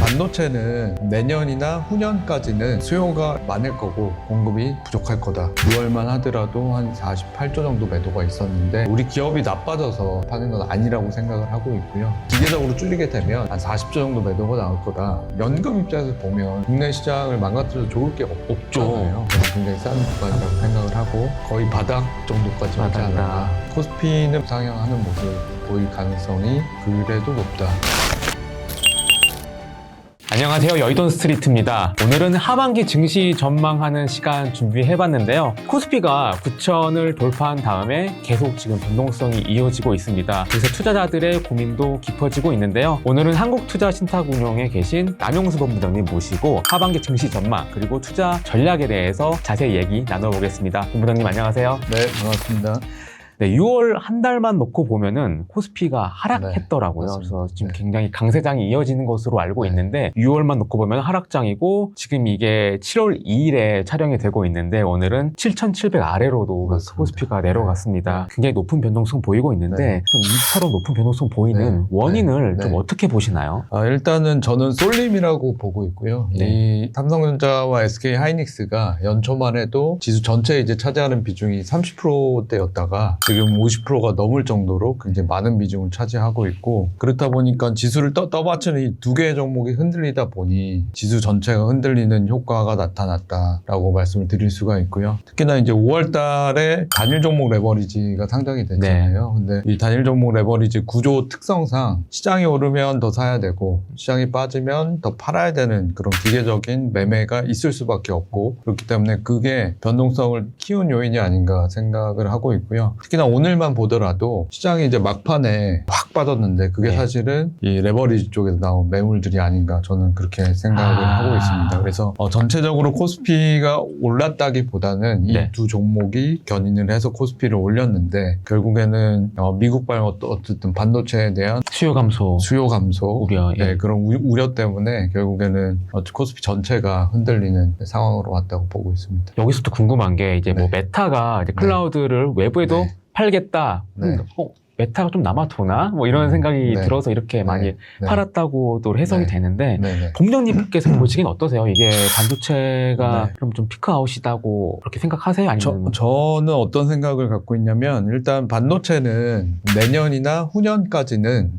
반도체는 내년이나 후년까지는 수요가 많을 거고 공급이 부족할 거다. 6월만 하더라도 한 48조 정도 매도가 있었는데 우리 기업이 나빠져서 파는 건 아니라고 생각을 하고 있고요. 기계적으로 줄이게 되면 한 40조 정도 매도가 나올 거다. 연금 입장에서 보면 국내 시장을 망가뜨려도 좋을 게 없잖아요. 그래서 굉장히 싼 구간이라고 생각을 하고 거의 바닥 정도까지 오지 않았나. 코스피는 상향하는 모습 보일 가능성이 그래도 높다. 안녕하세요, 여의돈 스트리트입니다. 오늘은 하반기 증시 전망하는 시간 준비해봤는데요. 코스피가 9천을 돌파한 다음에 계속 지금 변동성이 이어지고 있습니다. 그래서 투자자들의 고민도 깊어지고 있는데요. 오늘은 한국투자신탁운용에 계신 남용수 본부장님 모시고 하반기 증시 전망 그리고 투자 전략에 대해서 자세히 얘기 나눠보겠습니다. 본부장님 안녕하세요. 네, 반갑습니다. 네, 6월 한 달만 놓고 보면은 코스피가 하락했더라고요. 네, 그래서 지금 굉장히 강세장이 이어지는 것으로 알고 있는데 6월만 놓고 보면 하락장이고 지금 이게 7월 2일에 촬영이 되고 있는데 오늘은 7,700 아래로도 맞습니다. 코스피가 내려갔습니다. 굉장히 높은 변동성 보이고 있는데 좀 이처럼 높은 변동성 보이는 네. 원인을 네. 좀 어떻게 보시나요? 일단은 저는 쏠림이라고 보고 있고요. 네. 이 삼성전자와 SK 하이닉스가 연초만 해도 지수 전체에 이제 차지하는 비중이 30%대였다가 지금 50%가 넘을 정도로 굉장히 많은 비중을 차지하고 있고 그렇다 보니까 지수를 떠받치는 이 두 개의 종목이 흔들리다 보니 지수 전체가 흔들리는 효과가 나타났다라고 말씀을 드릴 수가 있고요. 특히나 이제 5월 달에 단일 종목 레버리지가 상장이 됐잖아요. 근데 이 단일 종목 레버리지 구조 특성상 시장이 오르면 더 사야 되고 시장이 빠지면 더 팔아야 되는 그런 기계적인 매매가 있을 수밖에 없고 그렇기 때문에 그게 변동성을 키운 요인이 아닌가 생각을 하고 있고요. 특히나 오늘만 보더라도 시장이 이제 막판에 확 빠졌는데 그게 네. 사실은 이 레버리지 쪽에서 나온 매물들이 아닌가 저는 그렇게 생각을 하고 있습니다. 그래서 전체적으로 코스피가 올랐다기보다는 이 네. 두 종목이 견인을 해서 코스피를 올렸는데 결국에는 미국발 어쨌든 반도체에 대한 수요 감소 수요 감소 우려. 네, 그런 우려 때문에 결국에는 코스피 전체가 흔들리는 상황으로 왔다고 보고 있습니다. 여기서 또 궁금한 게 이제 뭐 네. 메타가 이제 클라우드를 외부에도 네. 팔겠다. 네. 메타가 좀 남아도나? 뭐 이런 생각이 네. 들어서 이렇게 많이 네. 팔았다고도 해석이 네. 되는데 네네. 본부장님께서 보시기엔 어떠세요? 이게 반도체가 네. 그럼 좀 피크아웃이다고 그렇게 생각하세요? 아니면 저는 어떤 생각을 갖고 있냐면 일단 반도체는 내년이나 후년까지는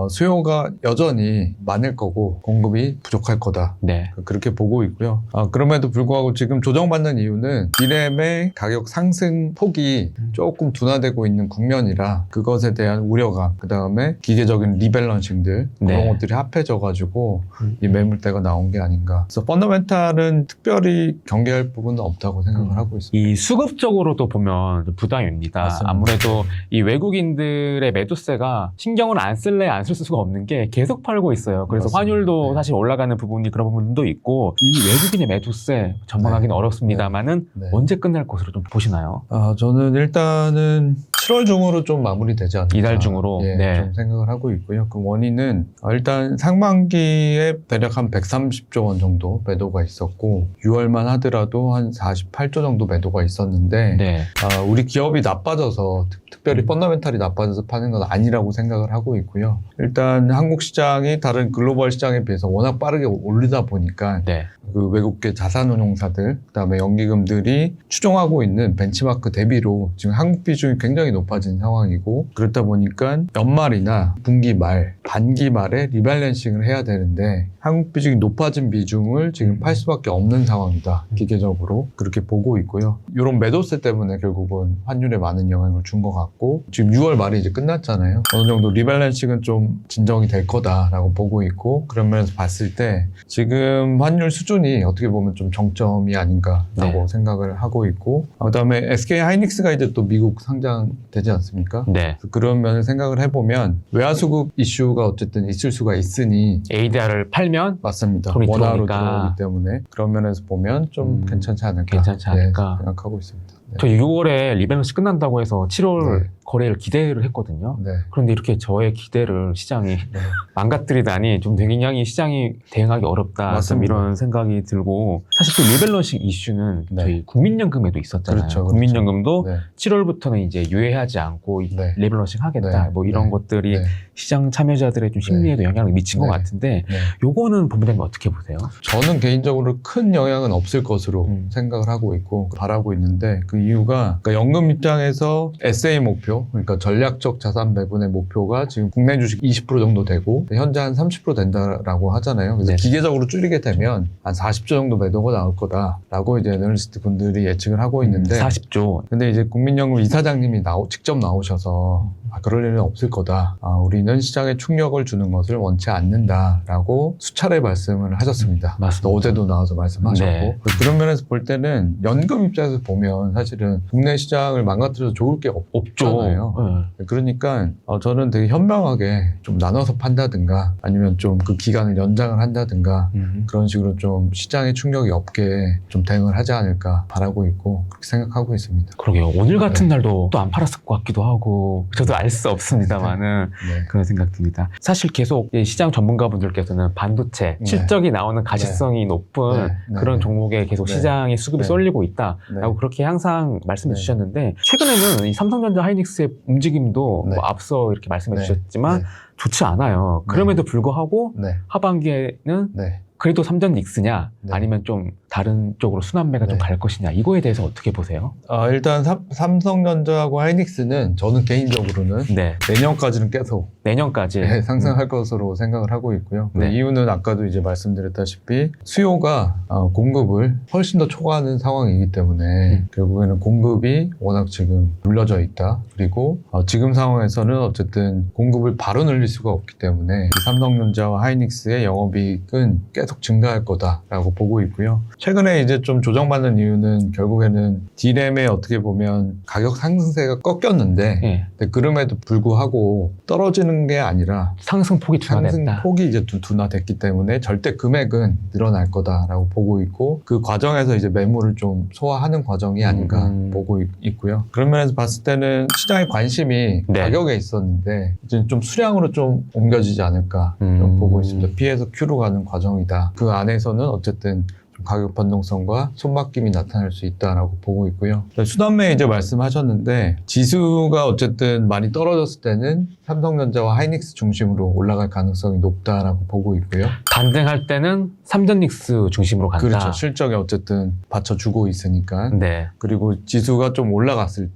수요가 여전히 많을 거고 공급이 부족할 거다. 네. 그렇게 보고 있고요. 그럼에도 불구하고 지금 조정받는 이유는 D램의 가격 상승 폭이 조금 둔화되고 있는 국면이라 그것에 대한 우려감, 그 다음에 기계적인 리밸런싱들 그런 네. 것들이 합해져가지고 이 매물대가 나온 게 아닌가. 그래서 펀더멘탈은 특별히 경계할 부분은 없다고 생각을 하고 있습니다. 이 수급적으로도 보면 좀 부담입니다. 맞습니다. 아무래도 이 외국인들의 매도세가 신경을 안 쓸래 안 쓸 수가 없는 게 계속 팔고 있어요. 그래서 맞습니다. 환율도 네. 사실 올라가는 부분이 그런 부분도 있고 이 외국인의 매도세 전망하기는 어렵습니다만은 네. 언제 끝날 것으로 좀 보시나요? 저는 일단은 7월 중으로 좀 마무리되지 않을까. 이달 중으로? 예, 네. 좀 생각을 하고 있고요. 그 원인은 일단 상반기에 대략 한 130조 원 정도 매도가 있었고 6월만 하더라도 한 48조 정도 매도가 있었는데 네. 우리 기업이 나빠져서 특별히 펀더멘탈이 나빠져서 파는 건 아니라고 생각을 하고 있고요. 일단 한국 시장이 다른 글로벌 시장에 비해서 워낙 빠르게 올리다 보니까 네. 그 외국계 자산운용사들, 그다음에 연기금들이 추종하고 있는 벤치마크 대비로 지금 한국 비중이 굉장히 높아진 상황이고 그렇다 보니까 연말이나 분기 말, 반기 말에 리밸런싱을 해야 되는데 한국 비중이 높아진 비중을 지금 팔 수밖에 없는 상황이다. 기계적으로 그렇게 보고 있고요. 이런 매도세 때문에 결국은 환율에 많은 영향을 준 것 같고 지금 6월 말이 이제 끝났잖아요. 어느 정도 리밸런싱은 좀 진정이 될 거다라고 보고 있고 그런 면에서 봤을 때 지금 환율 수준이 어떻게 보면 좀 정점이 아닌가라고 네. 생각을 하고 있고 그다음에 SK 하이닉스가 이제 또 미국 상장되지 않습니까? 네. 그런 면을 생각을 해보면 외화수급 이슈가 어쨌든 있을 수가 있으니 ADR을 팔면 맞습니다. 돈이 원화로 들어오니까. 들어오기 때문에 그런 면에서 보면 좀 괜찮지 않을까 괜찮지 않을까. 생각하고 있습니다. 저 6월에 리밸런스 끝난다고 해서 7월 네. 거래를 기대를 했거든요. 네. 그런데 이렇게 저의 기대를 시장이 네. 망가뜨리다니 좀 굉장히 시장이 대응하기 어렵다. 좀 맞습니다. 이런 생각이 들고 사실 또 리밸런싱 이슈는 네. 저희 국민연금에도 있었잖아요. 그렇죠, 그렇죠. 국민연금도 네. 7월부터는 이제 유예하지 않고 네. 리밸런싱 하겠다. 네. 뭐 이런 네. 것들이 네. 시장 참여자들의 좀 심리에도 영향을 미친 것 네. 같은데 네. 요거는 본부장님 어떻게 보세요? 저는 개인적으로 큰 영향은 없을 것으로 생각을 하고 있고 바라고 있는데 그 이유가 그러니까 연금 입장에서 SA 목표 그러니까 전략적 자산 배분의 목표가 지금 국내 주식 20% 정도 되고 현재 한 30% 된다라고 하잖아요. 그래서 네. 기계적으로 줄이게 되면 한 40조 정도 매도가 나올 거다라고 이제 애널리스트 분들이 예측을 하고 있는데 40조. 근데 이제 국민연금 이사장님이 직접 나오셔서 그럴 일은 없을 거다. 우리는 시장에 충격을 주는 것을 원치 않는다라고 수차례 말씀을 하셨습니다. 맞습니다. 어제도 나와서 말씀하셨고 네. 그런 면에서 볼 때는 연금 입장에서 보면 사실은 국내 시장을 망가뜨려서 좋을 게 없잖아요. 네. 그러니까 저는 되게 현명하게 좀 나눠서 판다든가 아니면 좀 그 기간을 연장을 한다든가 그런 식으로 좀 시장에 충격이 없게 좀 대응을 하지 않을까 바라고 있고 그렇게 생각하고 있습니다. 그러게요. 오늘 같은 날도 또 안 팔았을 것 같기도 하고 저도 알 수 없습니다만은 네. 그런 생각 듭니다. 사실 계속 이 시장 전문가분들께서는 반도체 네. 실적이 나오는 가시성이 높은 네. 네. 그런 네. 종목에 계속 네. 시장의 수급이 네. 쏠리고 있다라고 네. 그렇게 항상 말씀해 네. 주셨는데 최근에는 이 삼성전자 하이닉스의 움직임도 네. 뭐 앞서 이렇게 말씀해 네. 주셨지만 네. 좋지 않아요. 그럼에도 불구하고 네. 하반기에는 네. 그래도 삼전 닉스냐 네. 아니면 좀 다른 쪽으로 순환매가 좀 네. 갈 것이냐 이거에 대해서 어떻게 보세요? 일단 삼성전자하고 하이닉스는 저는 개인적으로는 네, 내년까지는 계속 내년까지 상승할 것으로 생각을 하고 있고요. 그 네. 이유는 아까도 이제 말씀드렸다시피 수요가 공급을 훨씬 더 초과하는 상황이기 때문에 결국에는 공급이 워낙 지금 눌러져 있다. 그리고 지금 상황에서는 어쨌든 공급을 바로 늘릴 수가 없기 때문에 이 삼성전자와 하이닉스의 영업이익은 계속 증가할 거다라고 보고 있고요. 최근에 이제 좀 조정받는 이유는 결국에는 D램의 어떻게 보면 가격 상승세가 꺾였는데 예, 근데 그럼에도 불구하고 떨어지는 게 아니라 상승폭이 상승 둔화됐다. 폭이 이제 둔화됐기 때문에 절대 금액은 늘어날 거다라고 보고 있고 그 과정에서 이제 매물을 좀 소화하는 과정이 아닌가 보고 있고요. 그런 면에서 봤을 때는 시장의 관심이 네. 가격에 있었는데 이제 좀 수량으로 좀 옮겨지지 않을까 좀 보고 있습니다. P에서 Q로 가는 과정이다. 그 안에서는 어쨌든 가격 변동성과 손바뀜이 나타날 수 있다라고 보고 있고요. 순환매 이제 말씀하셨는데 지수가 어쨌든 많이 떨어졌을 때는 삼성전자와 하이닉스 중심으로 올라갈 가능성이 높다라고 보고 있고요. 반등할 때는 삼전닉스 중심으로 간다. 그렇죠. 실적에 어쨌든 받쳐주고 있으니까. 네. 그리고 지수가 좀 올라갔을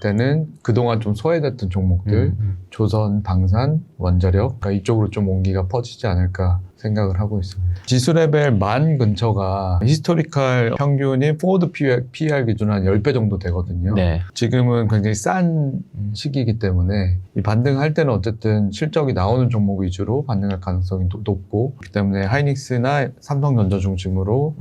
때는 그동안 좀 소외됐던 종목들 조선, 방산, 원자력 그러니까 이쪽으로 좀 온기가 퍼지지 않을까 생각을 하고 있습니다. 지수 레벨 10,000 근처가 히스토리컬 평균이 포워드 PER 기준 한 10배 정도 되거든요. 네. 지금은 굉장히 싼 시기이기 때문에 이 반등할 때는 어쨌든 실적이 나오는 종목 위주로 반등할 가능성이 높고 그렇기 때문에 하이닉스나 삼성전자 중심으로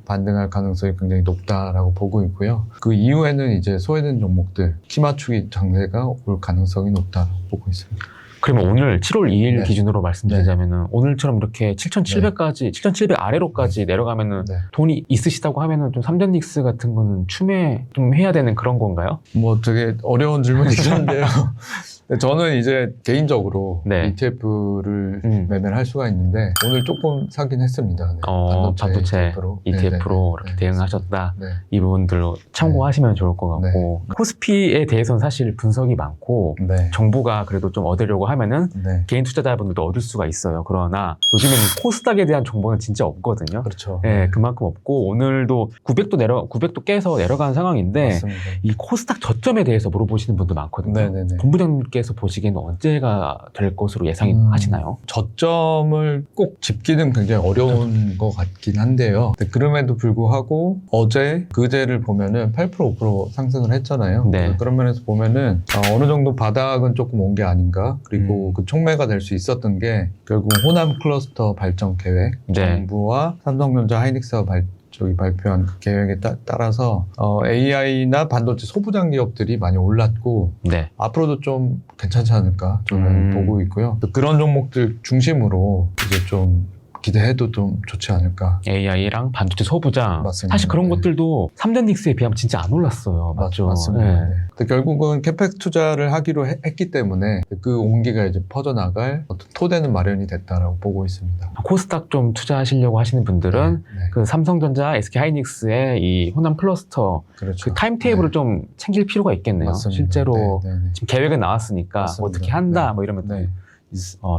반등할 가능성이 굉장히 높다라고 보고 있고요. 그 이후에는 이제 소외된 종목들 키 맞추기 장세가 올 가능성이 높다고 보고 있습니다. 그러면 오늘 7월 2일 네. 기준으로 말씀드리자면은 오늘처럼 이렇게 7,700까지 7,700 아래로까지 내려가면은 네. 돈이 있으시다고 하면은 좀 삼전닉스 같은 거는 추매 좀 해야 되는 그런 건가요? 뭐 되게 어려운 질문이긴 한데요. 근데 저는 이제 개인적으로 네. ETF를 매매를 할 수가 있는데 오늘 조금 사긴 했습니다. 네. 반도체 ETF로, ETF로 이렇게 네. 대응하셨다. 네. 이 부분들로 참고하시면 좋을 것 같고 코스피에 대해서는 사실 분석이 많고 네. 정부가 그래도 좀 얻으려고 하면은 네. 개인 투자자분들도 얻을 수가 있어요. 그러나 요즘에는 코스닥에 대한 정보는 진짜 없거든요. 그렇죠. 네, 그만큼 없고 오늘도 900도 깨서 내려간 상황인데 맞습니다. 이 코스닥 저점에 대해서 물어보시는 분도 많거든요. 네네네. 본부장님께서 보시기에는 언제가 될 것으로 예상이 하시나요? 저점을 꼭 짚기는 굉장히 어려운 것 같긴 한데요. 근데 그럼에도 불구하고 그제를 보면은 8% 5% 상승을 했잖아요. 네. 그래서 그런 면에서 보면은 어느 정도 바닥은 조금 온 게 아닌가. 그리고 그 촉매가 될 수 있었던 게 결국 호남 클러스터 발전 계획, 네. 정부와 삼성전자 하이닉스가 발표한 그 계획에 따라서 AI나 반도체 소부장 기업들이 많이 올랐고 네. 앞으로도 좀 괜찮지 않을까 저는 보고 있고요. 그런 종목들 중심으로 이제 좀 기대해도 좀 좋지 않을까. AI랑 반도체 소부장. 맞습니다. 사실 그런 네. 것들도 3대 닉스에 비하면 진짜 안 올랐어요. 맞죠? 맞습니다. 네. 네. 근데 결국은 캐펙 투자를 하기로 했기 때문에 그 온기가 이제 퍼져나갈 어떤 토대는 마련이 됐다라고 보고 있습니다. 코스닥 좀 투자하시려고 하시는 분들은 네. 그 삼성전자, SK하이닉스의 이 호남 클러스터 그렇죠. 그 타임테이블을 좀 챙길 필요가 있겠네요. 맞습니다. 실제로 네, 네, 네. 지금 계획은 나왔으니까 맞습니다. 어떻게 한다 네. 뭐 이러면 또 네.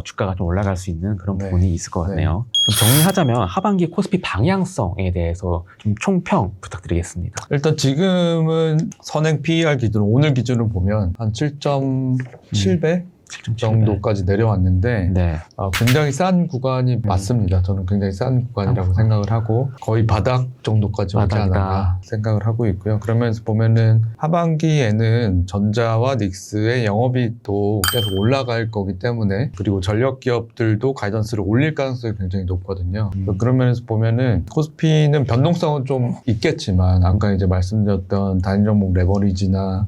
주가가 좀 올라갈 수 있는 그런 네. 부분이 있을 것 같네요. 그럼 정리하자면 하반기 코스피 방향성에 대해서 좀 총평 부탁드리겠습니다. 일단 지금은 선행 PER 기준, 오늘 기준으로 보면 한 7.7배 7.7배. 정도까지 내려왔는데 네. 굉장히 싼 구간이 맞습니다. 저는 굉장히 싼 구간이라고 생각을 하고 거의 바닥 정도까지 오지 바닥이다. 않았나 생각을 하고 있고요. 그러면서 보면은 하반기에는 전자와 닉스의 영업이익도 계속 올라갈 거기 때문에 그리고 전력 기업들도 가이던스를 올릴 가능성이 굉장히 높거든요. 그런 면에서 보면은 코스피는 변동성은 좀 있겠지만 아까 이제 말씀드렸던 단일 종목 레버리지나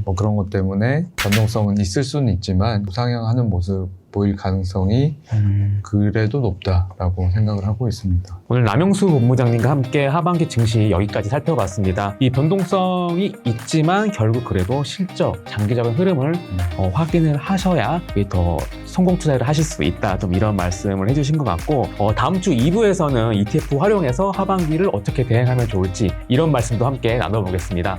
뭐 그런 것 때문에 변동성은 있을 수는 있지만 우상향하는 모습 보일 가능성이 그래도 높다라고 생각을 하고 있습니다. 오늘 남영수 본부장님과 함께 하반기 증시 여기까지 살펴봤습니다. 이 변동성이 있지만 결국 그래도 실적, 장기적인 흐름을 확인을 하셔야 더 성공 투자를 하실 수 있다. 좀 이런 말씀을 해주신 것 같고 다음 주 2부에서는 ETF 활용해서 하반기를 어떻게 대응하면 좋을지 이런 말씀도 함께 나눠보겠습니다.